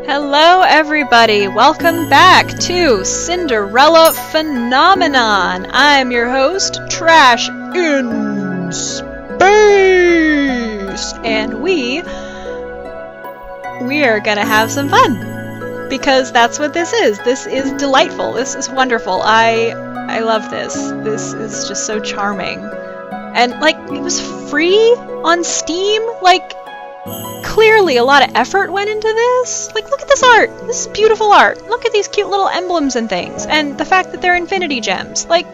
Hello everybody, welcome back to Cinderella Phenomenon. I'm your host, Trash in Space, and we are gonna have some fun, because that's what this is. This is delightful, this is wonderful, I love this. This is just so charming. And, like, it was free on Steam, like, clearly a lot of effort went into this. Like, look at this art! This is beautiful art! Look at these cute little emblems and things, and the fact that they're infinity gems. Like,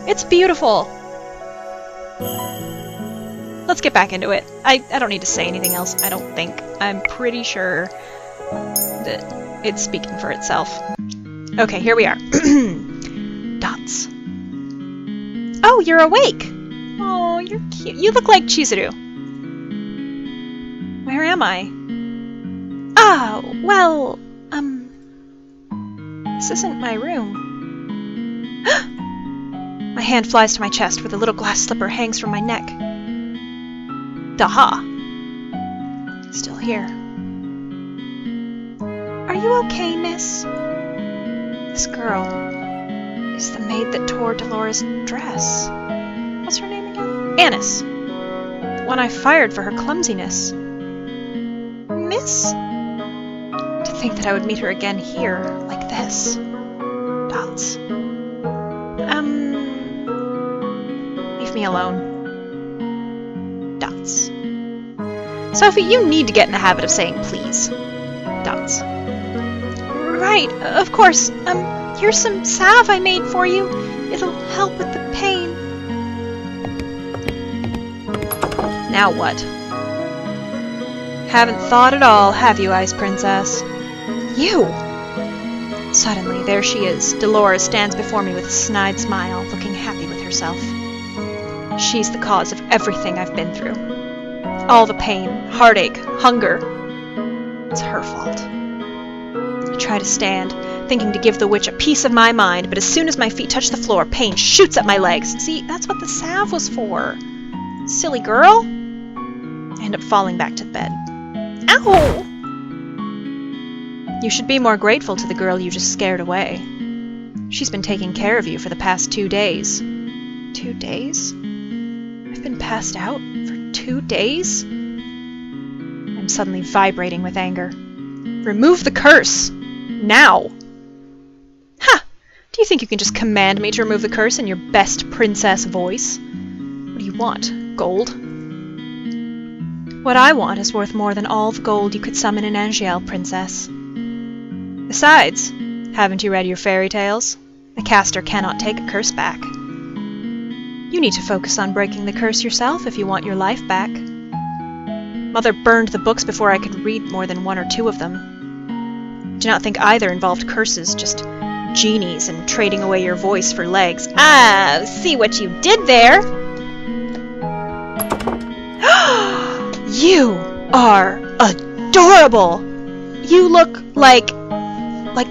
it's beautiful. Let's get back into it. I don't need to say anything else, I don't think. I'm pretty sure that it's speaking for itself. Okay, here we are. Dots. Oh, you're awake! Oh, you're cute. You look like Chizuru. Where am I? Ah, well, this isn't my room. My hand flies to my chest where the little glass slipper hangs from my neck. Daha. Still here. Are you okay, miss? This girl is the maid that tore Dolores' dress. What's her name again? Annis. The one I fired for her clumsiness. Miss? To think that I would meet her again here, like this. Dots. Leave me alone. Dots. Sophie, you need to get in the habit of saying please. Dots. Right, of course. Here's some salve I made for you. It'll help with the pain. Now what? Haven't thought at all, have you, Ice Princess? You! Suddenly, there she is. Dolores stands before me with a snide smile, looking happy with herself. She's the cause of everything I've been through. All the pain, heartache, hunger. It's her fault. I try to stand, thinking to give the witch a piece of my mind, but as soon as my feet touch the floor, pain shoots at my legs. See, that's what the salve was for. Silly girl. I end up falling back to the bed. Ow! You should be more grateful to the girl you just scared away. She's been taking care of you for the past 2 days. 2 days? I've been passed out for 2 days? I'm suddenly vibrating with anger. Remove the curse! Now! Ha! Do you think you can just command me to remove the curse in your best princess voice? What do you want? Gold? What I want is worth more than all the gold you could summon in Angel, Princess. Besides, haven't you read your fairy tales? The caster cannot take a curse back. You need to focus on breaking the curse yourself if you want your life back. Mother burned the books before I could read more than 1 or 2 of them. Do not think either involved curses, just genies and trading away your voice for legs. Ah, see what you did there! You are adorable! You look like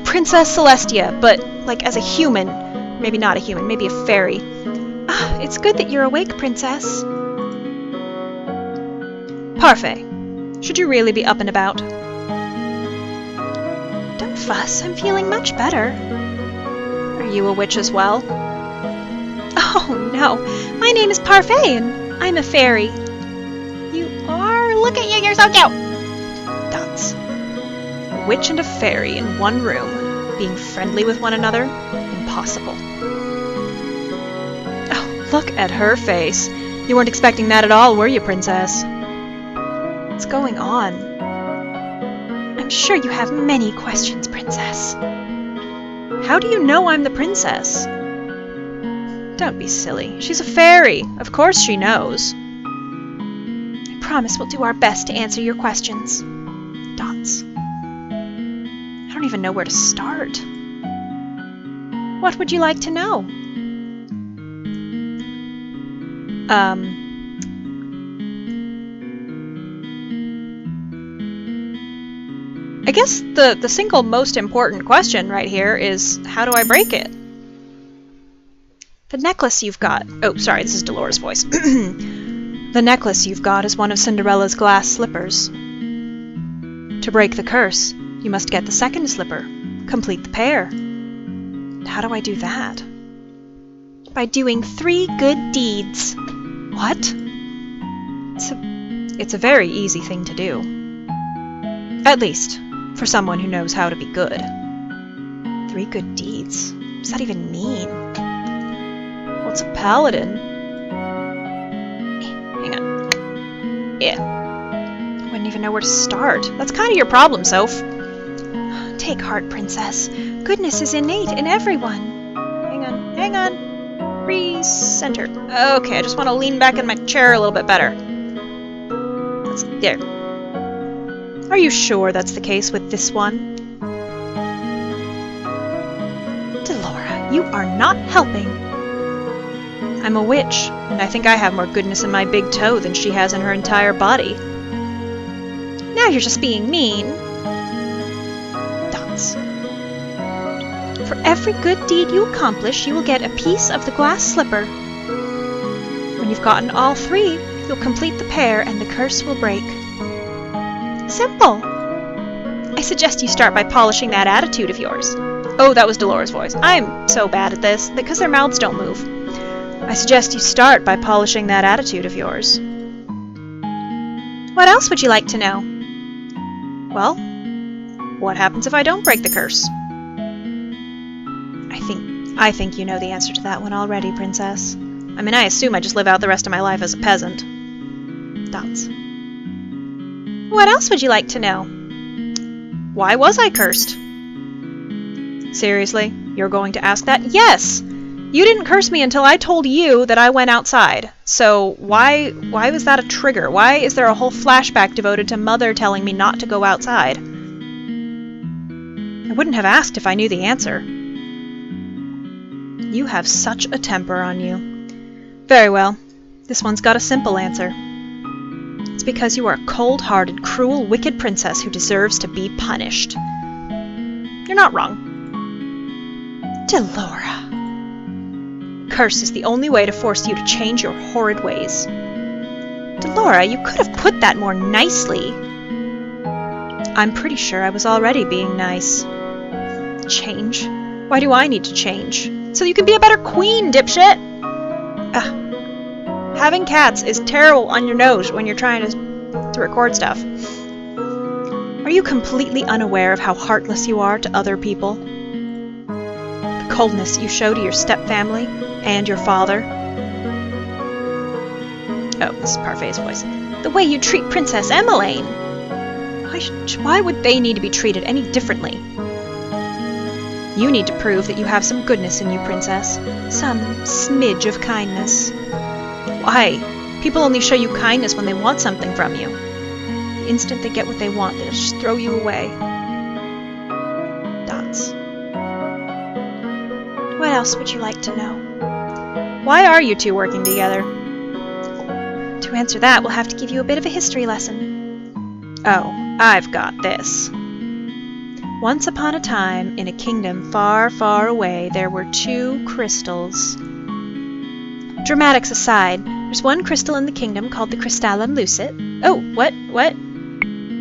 Princess Celestia, but like as a human. Maybe not a human, maybe a fairy. Ah, it's good that you're awake, Princess. Parfait. Should you really be up and about? Don't fuss, I'm feeling much better. Are you a witch as well? Oh no, my name is Parfait and I'm a fairy. You are? Look at you, you're so cute! Dots. A witch and a fairy in one room, being friendly with one another? Impossible. Oh, look at her face. You weren't expecting that at all, were you, Princess? What's going on? I'm sure you have many questions, Princess. How do you know I'm the princess? Don't be silly. She's a fairy. Of course she knows. I promise we'll do our best to answer your questions. Dots. I don't even know where to start. What would you like to know? I guess the single most important question right here is, how do I break it? The necklace you've got... Oh, sorry, this is Dolores' voice. The necklace you've got is one of Cinderella's glass slippers. To break the curse, you must get the second slipper. Complete the pair. How do I do that? By doing 3 good deeds. What? It's a very easy thing to do. At least, for someone who knows how to be good. 3 good deeds? What does that even mean? What's a paladin? Hang on. Yeah. Wouldn't even know where to start. That's kind of your problem, Soph. Take heart, princess. Goodness is innate in everyone. Hang on. Recenter. Okay, I just want to lean back in my chair a little bit better. There. Are you sure that's the case with this one? Delora, you are not helping. I'm a witch, and I think I have more goodness in my big toe than she has in her entire body. Now you're just being mean. Dots. For every good deed you accomplish, you will get a piece of the glass slipper. When you've gotten all 3, you'll complete the pair and the curse will break. Simple. I suggest you start by polishing that attitude of yours. Oh, that was Dolores' voice. I'm so bad at this, because their mouths don't move. I suggest you start by polishing that attitude of yours. What else would you like to know? Well, what happens if I don't break the curse? I think you know the answer to that one already, Princess. I mean, I assume I just live out the rest of my life as a peasant. Dots. What else would you like to know? Why was I cursed? Seriously? You're going to ask that? Yes! You didn't curse me until I told you that I went outside. So why was that a trigger? Why is there a whole flashback devoted to Mother telling me not to go outside? I wouldn't have asked if I knew the answer. You have such a temper on you. Very well. This one's got a simple answer. It's because you are a cold-hearted, cruel, wicked princess who deserves to be punished. You're not wrong. Delora. Curse is the only way to force you to change your horrid ways. Delora, you could have put that more nicely. I'm pretty sure I was already being nice. Change? Why do I need to change? So you can be a better queen, dipshit! Having cats is terrible on your nose when you're trying to record stuff. Are you completely unaware of how heartless you are to other people? The coldness you show to your stepfamily and your father? Oh, this is Parfait's voice. The way you treat Princess Emmeline! Why would they need to be treated any differently? You need to prove that you have some goodness in you, Princess. Some smidge of kindness. Why? People only show you kindness when they want something from you. The instant they get what they want, they'll just throw you away. Dots. What else would you like to know? Why are you 2 working together? To answer that, we'll have to give you a bit of a history lesson. Oh, I've got this. Once upon a time, in a kingdom far, far away, there were 2 crystals. Dramatics aside, there's one crystal in the kingdom called the Crystallum Lucet. Oh, what?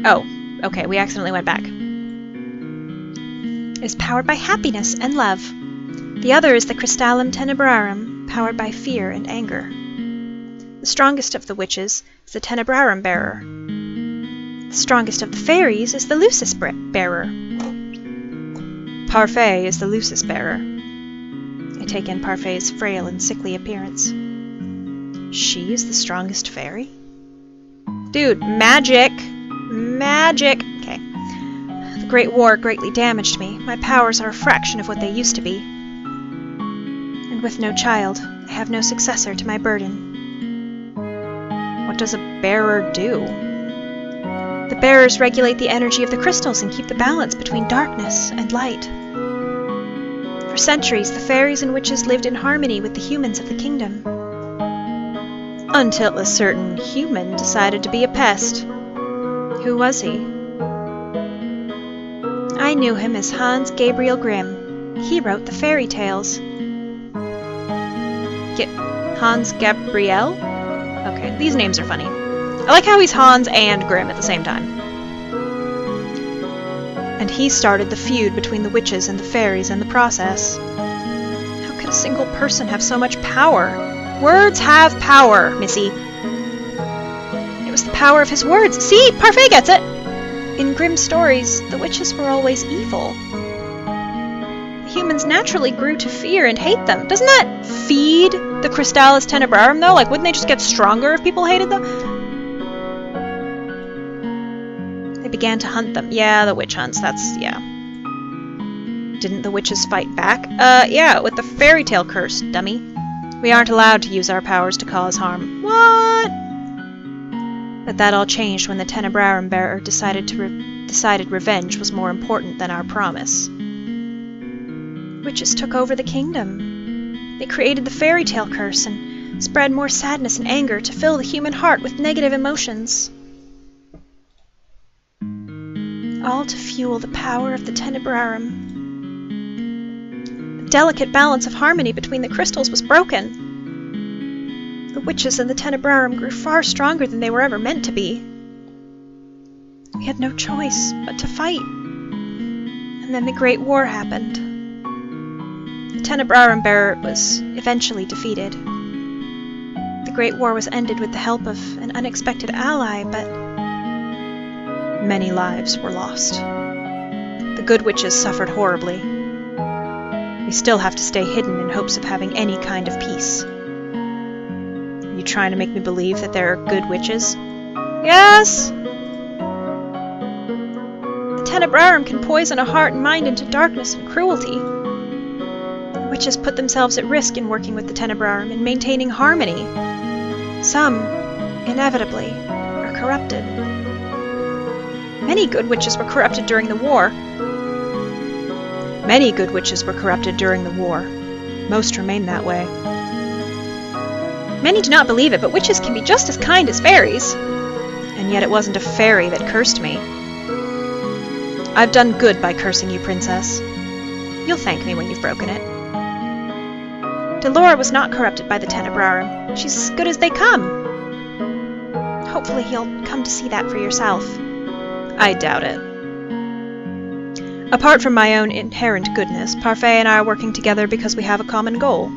Oh, okay, we accidentally went back. It is powered by happiness and love. The other is the Crystallum Tenebrarum, powered by fear and anger. The strongest of the witches is the Tenebrarum bearer. The strongest of the fairies is the Lucis bearer. Parfait is the Lucis bearer. I take in Parfait's frail and sickly appearance. She is the strongest fairy? Dude, magic! Magic! Okay. The Great War greatly damaged me. My powers are a fraction of what they used to be. And with no child, I have no successor to my burden. What does a bearer do? The bearers regulate the energy of the crystals and keep the balance between darkness and light. For centuries, the fairies and witches lived in harmony with the humans of the kingdom. Until a certain human decided to be a pest. Who was he? I knew him as Hans Gabriel Grimm. He wrote the fairy tales. Hans Gabriel? Okay, these names are funny. I like how he's Hans and Grimm at the same time. And he started the feud between the witches and the fairies in the process. How could a single person have so much power? Words have power, Missy. It was the power of his words. See? Parfait gets it! In grim stories, the witches were always evil. Humans naturally grew to fear and hate them. Doesn't that feed the Crystallis Tenebrarum, though? Like, wouldn't they just get stronger if people hated them? They began to hunt them. Yeah, the witch hunts, yeah. Didn't the witches fight back? Yeah, with the fairy tale curse, dummy. We aren't allowed to use our powers to cause harm. What? But that all changed when the Tenebrarum bearer decided revenge was more important than our promise. Witches took over the kingdom. They created the fairy tale curse and spread more sadness and anger to fill the human heart with negative emotions. All to fuel the power of the Tenebrarum. The delicate balance of harmony between the crystals was broken. The witches and the Tenebrarum grew far stronger than they were ever meant to be. We had no choice but to fight. And then the Great War happened. The Tenebrarum bearer was eventually defeated. The Great War was ended with the help of an unexpected ally, but many lives were lost. The good witches suffered horribly. We still have to stay hidden in hopes of having any kind of peace. Are you trying to make me believe that there are good witches? Yes! The Tenebrarum can poison a heart and mind into darkness and cruelty. The witches put themselves at risk in working with the Tenebrarum and maintaining harmony. Some, inevitably, are corrupted. Many good witches were corrupted during the war. Many good witches were corrupted during the war. Most remain that way. Many do not believe it, but witches can be just as kind as fairies. And yet it wasn't a fairy that cursed me. I've done good by cursing you, Princess. You'll thank me when you've broken it. Delora was not corrupted by the Tenebrarum. She's as good as they come. Hopefully you'll come to see that for yourself. I doubt it. Apart from my own inherent goodness, Parfait and I are working together because we have a common goal,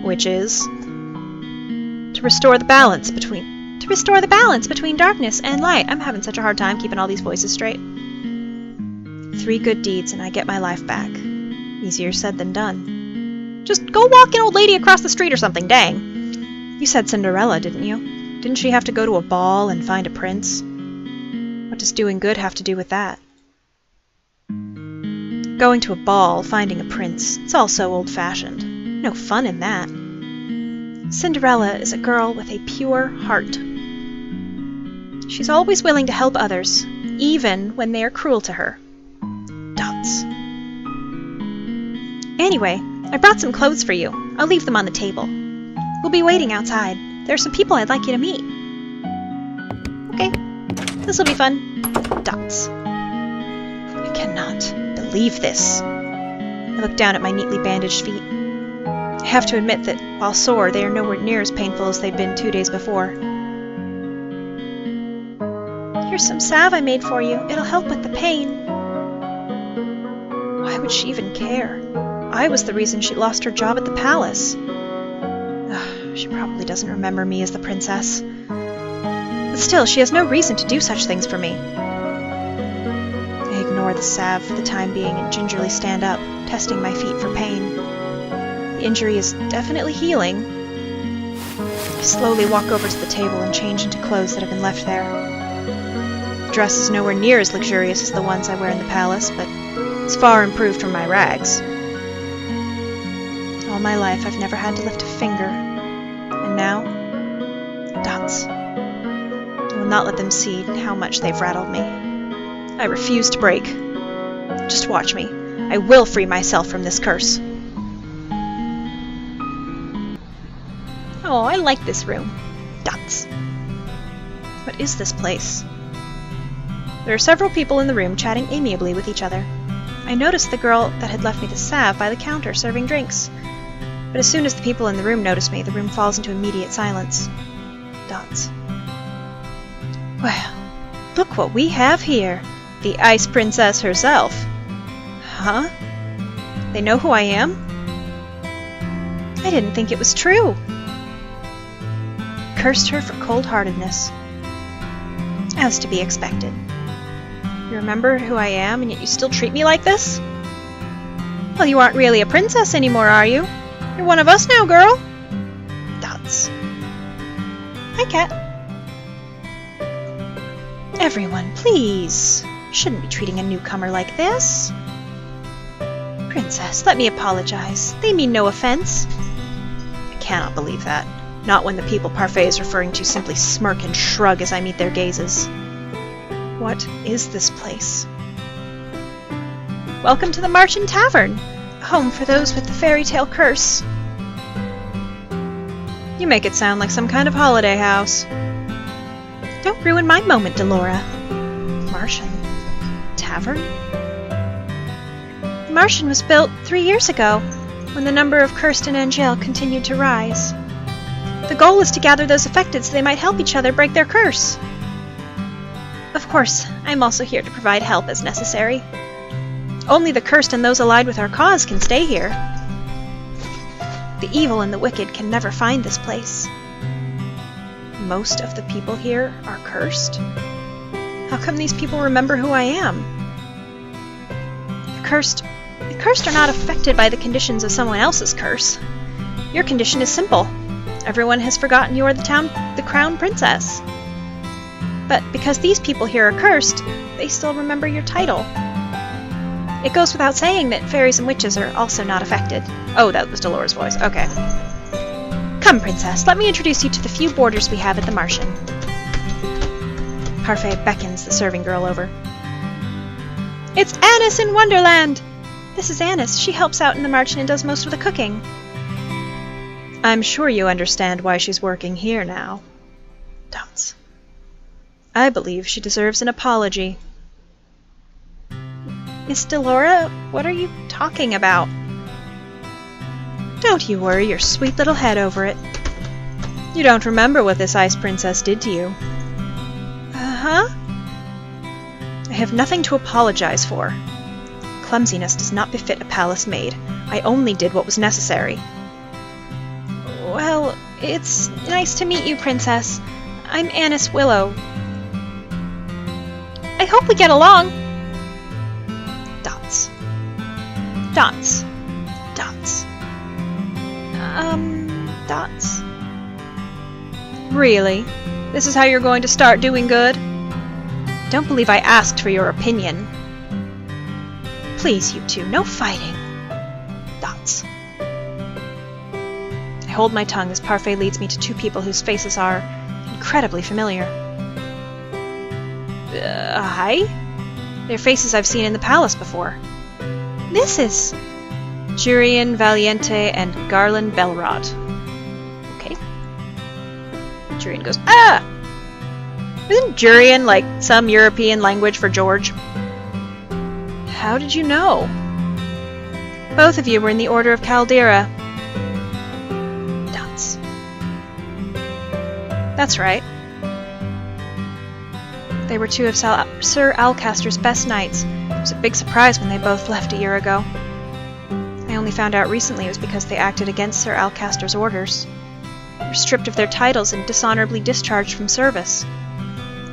which is to restore the balance between darkness and light. I'm having such a hard time keeping all these voices straight. 3 good deeds and I get my life back. Easier said than done. Just go walk an old lady across the street or something, dang. You said Cinderella, didn't you? Didn't she have to go to a ball and find a prince? What does doing good have to do with that? Going to a ball, finding a prince, it's all so old-fashioned. No fun in that. Cinderella is a girl with a pure heart. She's always willing to help others, even when they are cruel to her. Dots. Anyway, I brought some clothes for you. I'll leave them on the table. We'll be waiting outside. There are some people I'd like you to meet. Okay. This'll be fun. Dots. I cannot believe this. I look down at my neatly bandaged feet. I have to admit that, while sore, they are nowhere near as painful as they'd been 2 days before. Here's some salve I made for you. It'll help with the pain. Why would she even care? I was the reason she lost her job at the palace. Ugh, she probably doesn't remember me as the princess. But still, she has no reason to do such things for me. I ignore the salve for the time being and gingerly stand up, testing my feet for pain. The injury is definitely healing. I slowly walk over to the table and change into clothes that have been left there. The dress is nowhere near as luxurious as the ones I wear in the palace, but it's far improved from my rags. All my life I've never had to lift a finger. And now, dots. I will not let them see how much they've rattled me. I refuse to break. Just watch me. I will free myself from this curse. Oh, I like this room. Dots. What is this place? There are several people in the room chatting amiably with each other. I noticed the girl that had left me the salve by the counter serving drinks. But as soon as the people in the room notice me, the room falls into immediate silence. Dots. Well, look what we have here. The Ice Princess herself. Huh? They know who I am? I didn't think it was true. Cursed her for cold-heartedness. As to be expected. You remember who I am, and yet you still treat me like this? Well, you aren't really a princess anymore, are you? You're one of us now, girl. Dots. Hi, Cat. Everyone, please. You shouldn't be treating a newcomer like this. Princess, let me apologize. They mean no offense. I cannot believe that. Not when the people Parfait is referring to simply smirk and shrug as I meet their gazes. What is this place? Welcome to the Marchen Tavern, home for those with the fairy tale curse. You make it sound like some kind of holiday house. Don't ruin my moment, Delora. Marchen Tavern? The Marchen was built 3 years ago, when the number of cursed in Angel continued to rise. The goal is to gather those affected so they might help each other break their curse. Of course, I'm also here to provide help as necessary. Only the cursed and those allied with our cause can stay here. The evil and the wicked can never find this place. Most of the people here are cursed? How come these people remember who I am? The cursed are not affected by the conditions of someone else's curse. Your condition is simple. Everyone has forgotten you are the crown princess. But because these people here are cursed, they still remember your title. It goes without saying that fairies and witches are also not affected. Oh, that was Delora's voice. Okay. Come, princess, let me introduce you to the few boarders we have at the Marchen. Parfait beckons the serving girl over. It's Annis in Wonderland! This is Annis. She helps out in the Marchen and does most of the cooking. I'm sure you understand why she's working here now. Doubts. I believe she deserves an apology. Miss Delora, what are you talking about? Don't you worry your sweet little head over it. You don't remember what this Ice Princess did to you. Uh-huh. I have nothing to apologize for. Clumsiness does not befit a palace maid. I only did what was necessary. Well, it's nice to meet you, Princess. I'm Annis Willow. I hope we get along. Dots. Dots. Dots. Dots. Really? This is how you're going to start doing good? Don't believe I asked for your opinion. Please, you two, no fighting. Dots. I hold my tongue as Parfait leads me to two people whose faces are incredibly familiar. Hi? They're faces I've seen in the palace before. This is Jurian Valiente and Garland Belrod. Okay. Jurian goes, ah! Isn't Jurian like some European language for George? How did you know? Both of you were in the Order of Caldera. Dots. That's right. They were two of Sir Alcaster's best knights. It was a big surprise when they both left a year ago. I only found out recently it was because they acted against Sir Alcaster's orders. They were stripped of their titles and dishonorably discharged from service.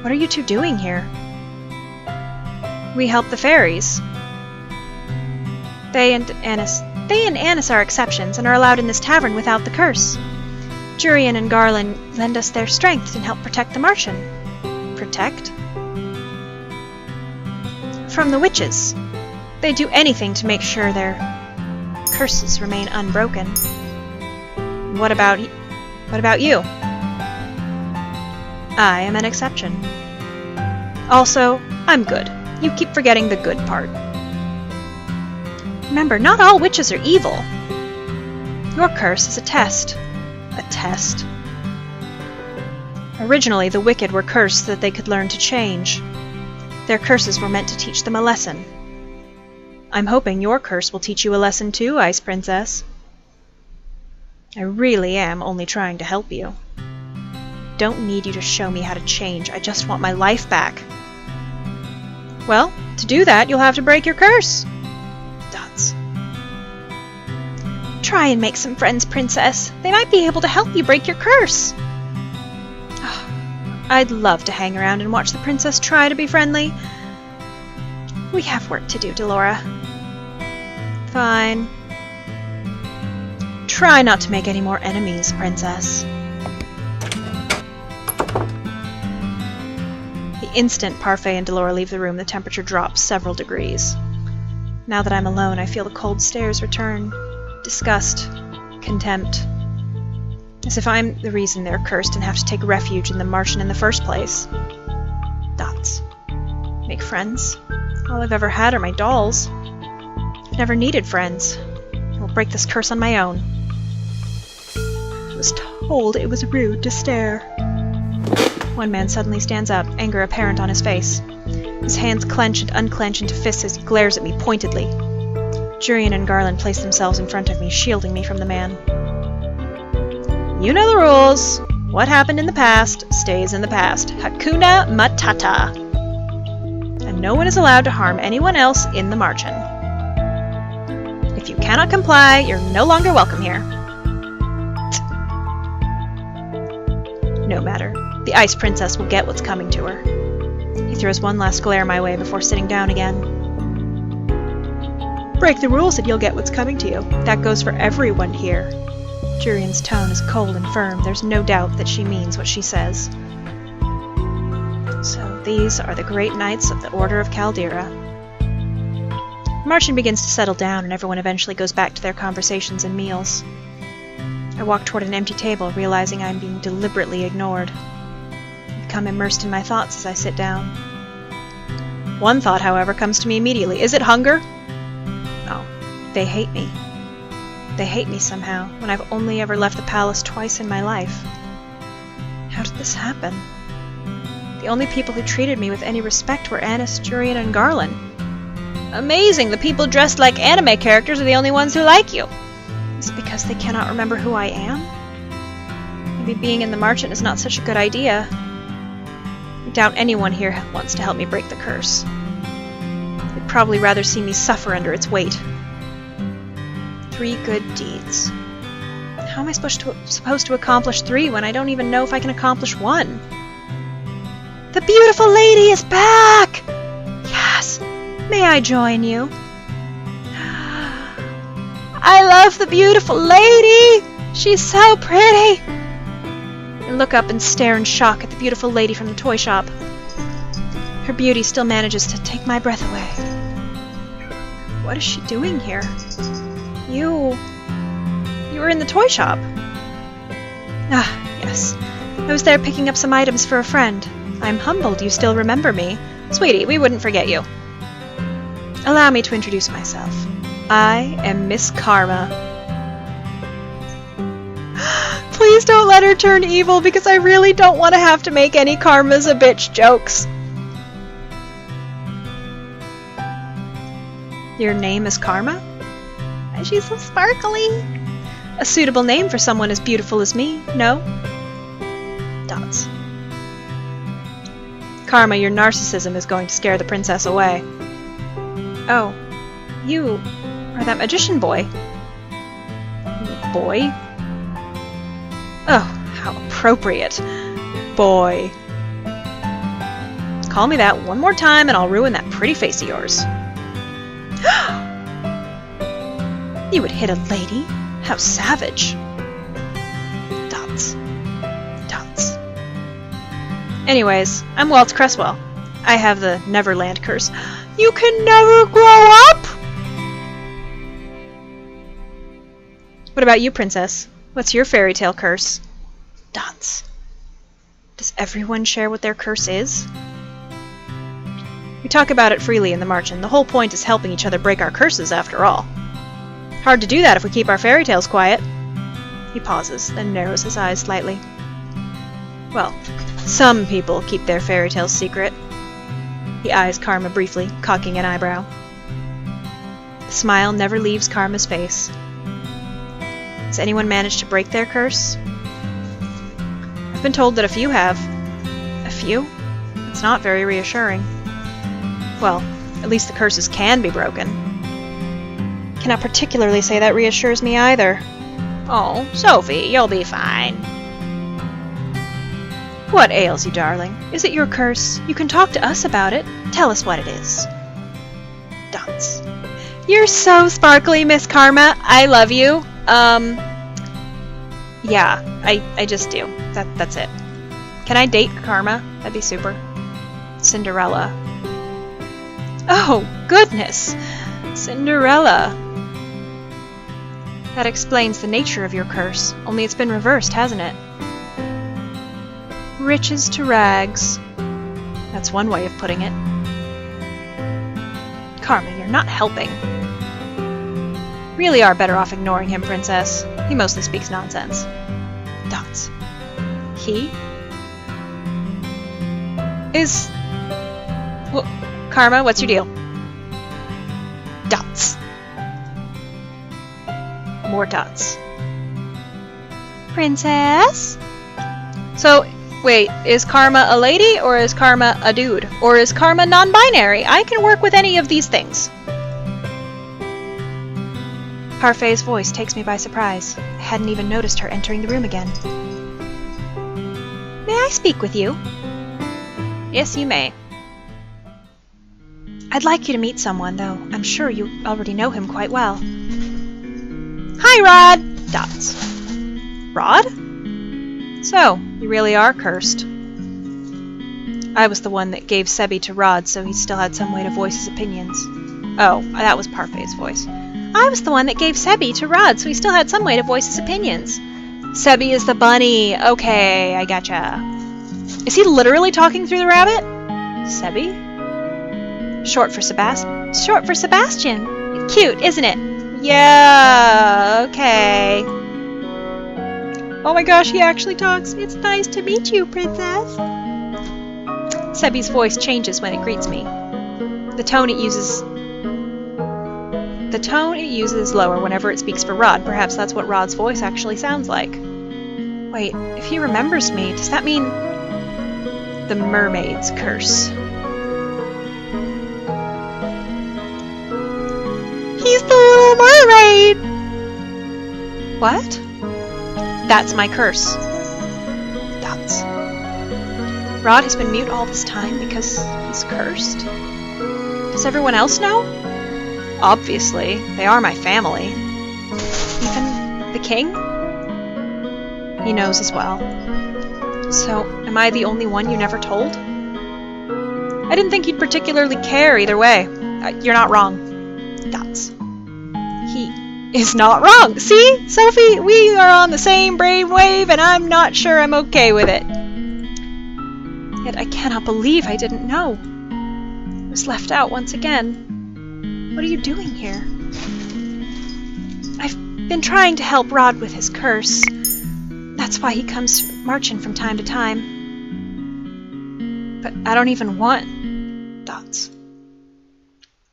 What are you two doing here? We help the fairies. They and Annis are exceptions and are allowed in this tavern without the curse. Jurian and Garland lend us their strength and help protect the Marchen. Protect? From the witches. They do anything to make sure their curses remain unbroken. What about you? I am an exception. Also, I'm good. You keep forgetting the good part. Remember, not all witches are evil. Your curse is a test. A test. Originally, the wicked were cursed so that they could learn to change. Their curses were meant to teach them a lesson. I'm hoping your curse will teach you a lesson too, Ice Princess. I really am only trying to help you. Don't need you to show me how to change. I just want my life back. Well, to do that, you'll have to break your curse. Dots. Try and make some friends, Princess. They might be able to help you break your curse. I'd love to hang around and watch the princess try to be friendly. We have work to do, Delora. Fine. Try not to make any more enemies, Princess. The instant Parfait and Delora leave the room, the temperature drops several degrees. Now that I'm alone, I feel the cold stares return. Disgust. Contempt. As if I'm the reason they're cursed and have to take refuge in the Martian in the first place. Dots. Make friends? All I've ever had are my dolls. I've never needed friends. I will break this curse on my own. I was told it was rude to stare. One man suddenly stands up, anger apparent on his face. His hands clench and unclench into fists as he glares at me pointedly. Jurian and Garland place themselves in front of me, shielding me from the man. You know the rules. What happened in the past stays in the past. Hakuna Matata. And no one is allowed to harm anyone else in the Martian. If you cannot comply, you're no longer welcome here. No matter. The Ice Princess will get what's coming to her. He throws one last glare my way before sitting down again. Break the rules and you'll get what's coming to you. That goes for everyone here. Jurian's tone is cold and firm. There's no doubt that she means what she says. So these are the great knights of the Order of Caldera. Martian begins to settle down, and everyone eventually goes back to their conversations and meals. I walk toward an empty table, realizing I'm being deliberately ignored. I become immersed in my thoughts as I sit down. One thought, however, comes to me immediately. Is it hunger? Oh, they hate me. They hate me somehow, when I've only ever left the palace twice in my life. How did this happen? The only people who treated me with any respect were Annis, Jurian, and Garland. Amazing! The people dressed like anime characters are the only ones who like you! Is it because they cannot remember who I am? Maybe being in the Marchant is not such a good idea. I doubt anyone here wants to help me break the curse. They'd probably rather see me suffer under its weight. 3 good deeds. How am I supposed to accomplish 3 when I don't even know if I can accomplish 1? The beautiful lady is back! Yes! May I join you? I love the beautiful lady! She's so pretty! I look up and stare in shock at the beautiful lady from the toy shop. Her beauty still manages to take my breath away. What is she doing here? You were in the toy shop. Ah, yes. I was there picking up some items for a friend. I'm humbled you still remember me. Sweetie, we wouldn't forget you. Allow me to introduce myself. I am Miss Karma. Please don't let her turn evil, because I really don't want to have to make any Karma's a bitch jokes. Your name is Karma? She's so sparkly. A suitable name for someone as beautiful as me, no? Dots. Karma, your narcissism is going to scare the princess away. Oh, you are that magician boy. Boy? Oh, how appropriate. Boy. Call me that one more time and I'll ruin that pretty face of yours. You would hit a lady? How savage. Dots. Dots. Anyways, I'm Waltz Cresswell. I have the Neverland curse. You can never grow up! What about you, princess? What's your fairy tale curse? Dots. Does everyone share what their curse is? We talk about it freely in the Marchant. The whole point is helping each other break our curses, after all. Hard to do that if we keep our fairy tales quiet. He pauses, then narrows his eyes slightly. Well, some people keep their fairy tales secret. He eyes Karma briefly, cocking an eyebrow. The smile never leaves Karma's face. Has anyone managed to break their curse? I've been told that a few have. A few? It's not very reassuring. Well, at least the curses can be broken. Cannot particularly say that reassures me either. Oh, Sophie, you'll be fine. What ails you, darling? Is it your curse? You can talk to us about it. Tell us what it is. Dots. You're so sparkly, Miss Karma. I love you. Yeah, I just do. That's it. Can I date Karma? That'd be super. Cinderella. Oh, goodness! Cinderella. That explains the nature of your curse, only it's been reversed, hasn't it? Riches to rags. That's one way of putting it. Karma, you're not helping. Really are better off ignoring him, Princess. He mostly speaks nonsense. Dots. He? Is... Well, Karma, what's your deal? Dots. More dots. Princess? So, wait, is Karma a lady, or is Karma a dude? Or is Karma non-binary? I can work with any of these things. Parfait's voice takes me by surprise. I hadn't even noticed her entering the room again. May I speak with you? Yes, you may. I'd like you to meet someone, though I'm sure you already know him quite well. Hi, Rod! Dots. Rod? So, you really are cursed. I was the one that gave Sebi to Rod, so he still had some way to voice his opinions. Oh, that was Parfait's voice. I was the one that gave Sebi to Rod, so he still had some way to voice his opinions. Sebi is the bunny. Okay, I gotcha. Is he literally talking through the rabbit? Sebi? Short for Sebastian. Cute, isn't it? Yeah, okay. Oh my gosh, he actually talks. It's nice to meet you, Princess. Sebi's voice changes when it greets me. The tone it uses is lower whenever it speaks for Rod. Perhaps that's what Rod's voice actually sounds like. Wait, if he remembers me, does that mean... the mermaid's curse? He's the little mermaid! What? That's my curse. Dots. Rod has been mute all this time because he's cursed? Does everyone else know? Obviously, they are my family. Even the king? He knows as well. So, am I the only one you never told? I didn't think you'd particularly care either way. You're not wrong. Dots. He is not wrong. See, Sophie, we are on the same brainwave, and I'm not sure I'm okay with it. Yet I cannot believe I didn't know. I was left out once again. What are you doing here? I've been trying to help Rod with his curse. That's why he comes marching from time to time. But I don't even want... dots.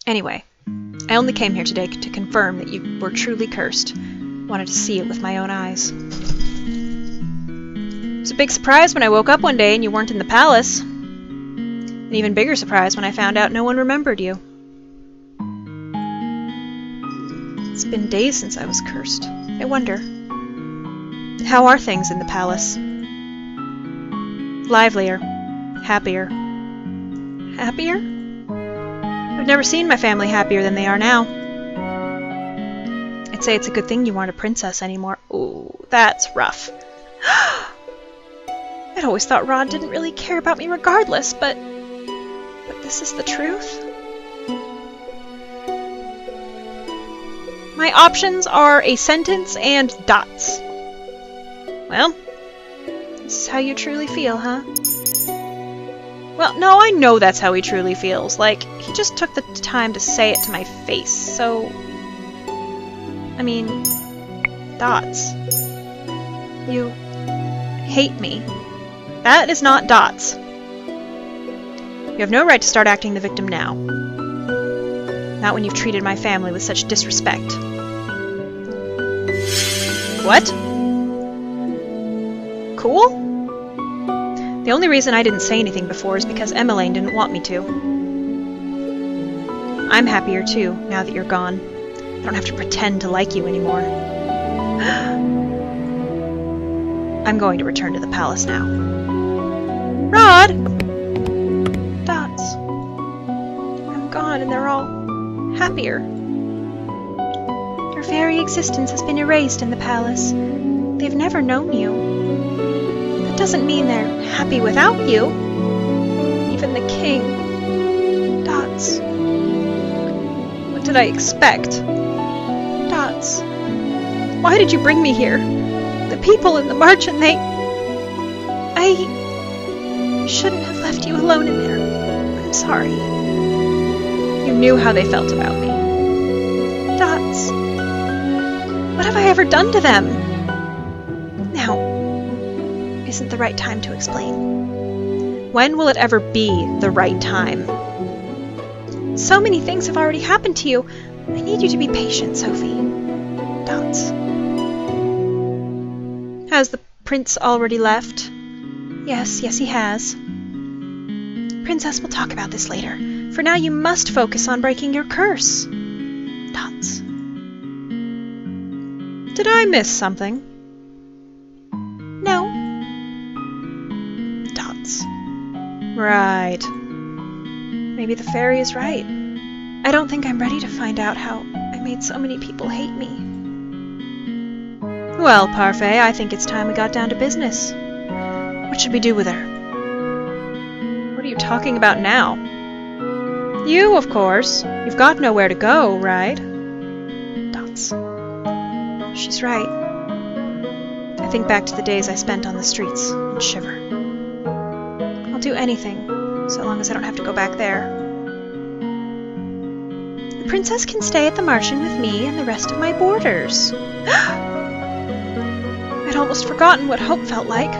Anyway, I only came here today to confirm that you were truly cursed. Wanted to see it with my own eyes. It was a big surprise when I woke up one day and you weren't in the palace. An even bigger surprise when I found out no one remembered you. It's been days since I was cursed. I wonder, how are things in the palace? Livelier. Happier. Happier? I've never seen my family happier than they are now. I'd say it's a good thing you aren't a princess anymore. Ooh, that's rough. I'd always thought Rod didn't really care about me regardless, but this is the truth? My options are a sentence and dots. Well, this is how you truly feel, huh? Well, no, I know that's how he truly feels. Like, he just took the time to say it to my face, so... I mean... dots. You... hate me. That is not dots. You have no right to start acting the victim now. Not when you've treated my family with such disrespect. What? Cool? The only reason I didn't say anything before is because Emmeline didn't want me to. I'm happier too, now that you're gone. I don't have to pretend to like you anymore. I'm going to return to the palace now. Rod! Dots. I'm gone and they're all happier. Your very existence has been erased in the palace. They've never known you. That doesn't mean they're happy without you. Even the king. Dots. What did I expect? Dots. Why did you bring me here? The people in the margin, I shouldn't have left you alone in there. I'm sorry. You knew how they felt about me. Dots. What have I ever done to them? Now isn't the right time to explain. When will it ever be the right time? So many things have already happened to you. I need you to be patient, Sophie. Dots. Has the prince already left? Yes, he has. Princess, we'll talk about this later. For now, you must focus on breaking your curse. Dots. Did I miss something? No. Dots. Right. Maybe the fairy is right. I don't think I'm ready to find out how I made so many people hate me. Well, Parfait, I think it's time we got down to business. What should we do with her? What are you talking about now? You, of course. You've got nowhere to go, right? Dots. She's right. I think back to the days I spent on the streets and shiver. I'll do anything, so long as I don't have to go back there. The princess can stay at the Martian with me and the rest of my boarders. I'd almost forgotten what hope felt like.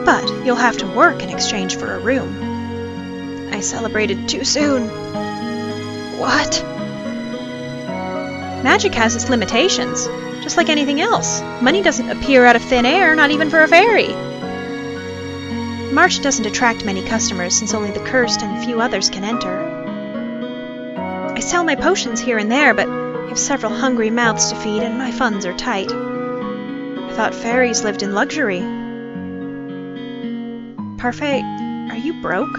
But you'll have to work in exchange for a room. I celebrated too soon. What? Magic has its limitations, just like anything else. Money doesn't appear out of thin air, not even for a fairy. March doesn't attract many customers since only the cursed and few others can enter. I sell my potions here and there, but I have several hungry mouths to feed and my funds are tight. I thought fairies lived in luxury. Parfait, are you broke?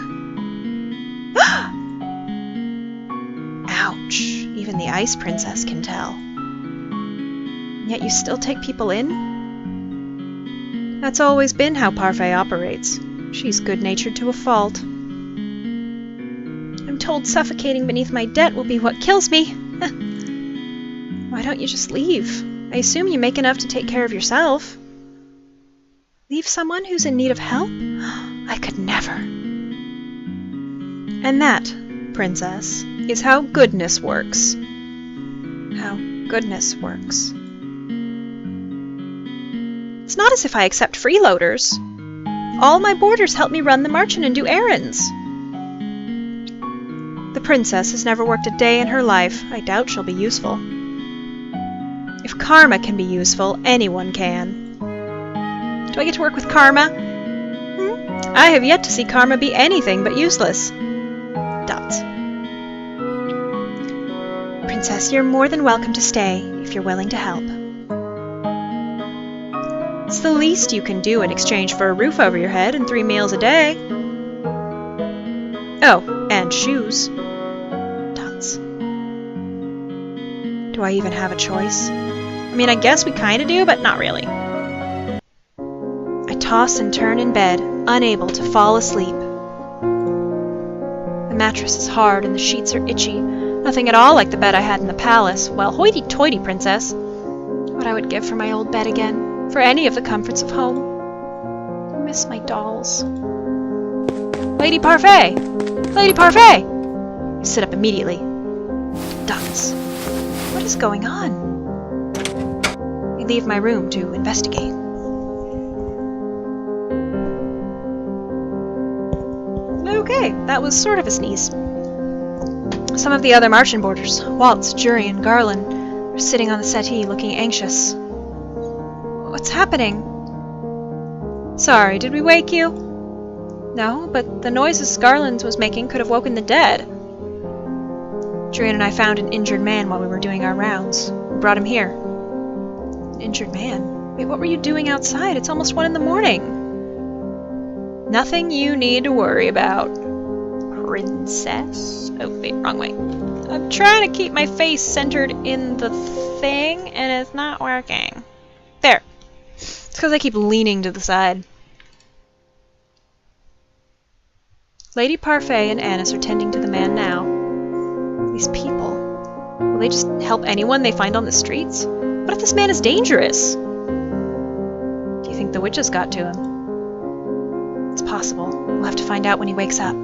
Ouch, even the Ice Princess can tell. And yet you still take people in? That's always been how Parfait operates. She's good-natured to a fault. I'm told suffocating beneath my debt will be what kills me. Why don't you just leave? I assume you make enough to take care of yourself. Leave someone who's in need of help? I could never. And that, Princess, is how goodness works. How goodness works. It's not as if I accept freeloaders. All my boarders help me run the marchand and do errands. The princess has never worked a day in her life. I doubt she'll be useful. If karma can be useful, anyone can. Do I get to work with karma? I have yet to see karma be anything but useless. Dots. Princess, you're more than welcome to stay if you're willing to help. It's the least you can do in exchange for a roof over your head and 3 meals a day. Oh, and shoes. Dots. Do I even have a choice? I mean, I guess we kinda do, but not really. I toss and turn in bed, unable to fall asleep. The mattress is hard and the sheets are itchy. Nothing at all like the bed I had in the palace. Well, hoity-toity, Princess. What I would give for my old bed again, for any of the comforts of home. I miss my dolls. Lady Parfait! Lady Parfait! I sit up immediately. Dots. What is going on? I leave my room to investigate. Okay, that was sort of a sneeze. Some of the other Martian boarders, Waltz, Jury, and Garland, are sitting on the settee looking anxious. What's happening? Sorry, did we wake you? No, but the noises Garland was making could have woken the dead. Julian and I found an injured man while we were doing our rounds. We brought him here. An injured man? Wait, what were you doing outside? It's almost 1 in the morning. Nothing you need to worry about, princess. Oh, wait, wrong way. I'm trying to keep my face centered in the thing, and it's not working. There. It's because I keep leaning to the side. Lady Parfait and Annis are tending to the man now. These people. Will they just help anyone they find on the streets? What if this man is dangerous? Do you think the witches got to him? It's possible. We'll have to find out when he wakes up.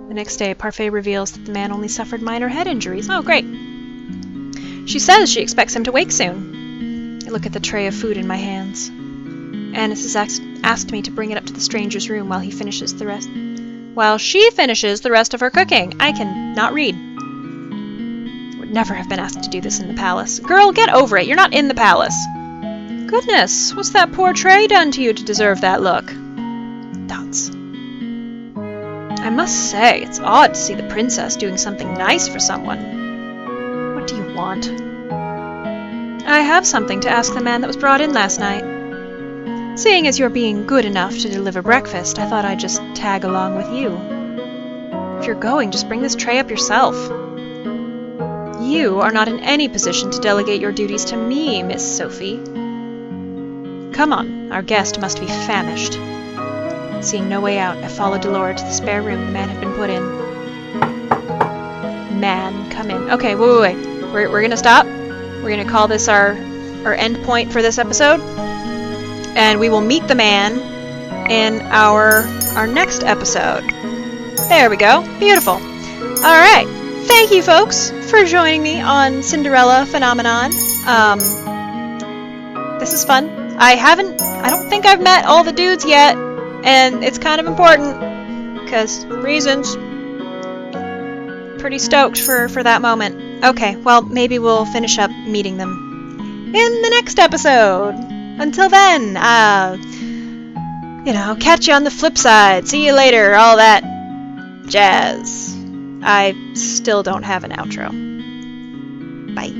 The next day, Parfait reveals that the man only suffered minor head injuries. Oh, great. She says she expects him to wake soon. I look at the tray of food in my hands. Annis has asked me to bring it up to the stranger's room while she finishes the rest of her cooking. I can not read. Would never have been asked to do this in the palace. Girl, get over it. You're not in the palace. Goodness, what's that poor tray done to you to deserve that look? Dots. I must say, it's odd to see the princess doing something nice for someone. What do you want? I have something to ask the man that was brought in last night. Seeing as you're being good enough to deliver breakfast, I thought I'd just tag along with you. If you're going, just bring this tray up yourself. You are not in any position to delegate your duties to me, Miss Sophie. Come on, our guest must be famished. Seeing no way out, I followed Delora to the spare room the man had been put in. Man, come in. Okay, wait. We're gonna stop. We're gonna call this our end point for this episode. And we will meet the man in our next episode. There we go. Beautiful. Alright. Thank you, folks, for joining me on Cinderella Phenomenon. This is fun. I don't think I've met all the dudes yet, and it's kind of important, because reasons. Pretty stoked for that moment. Okay, well, maybe we'll finish up meeting them in the next episode. Until then, catch you on the flip side. See you later, all that jazz. I still don't have an outro. Bye.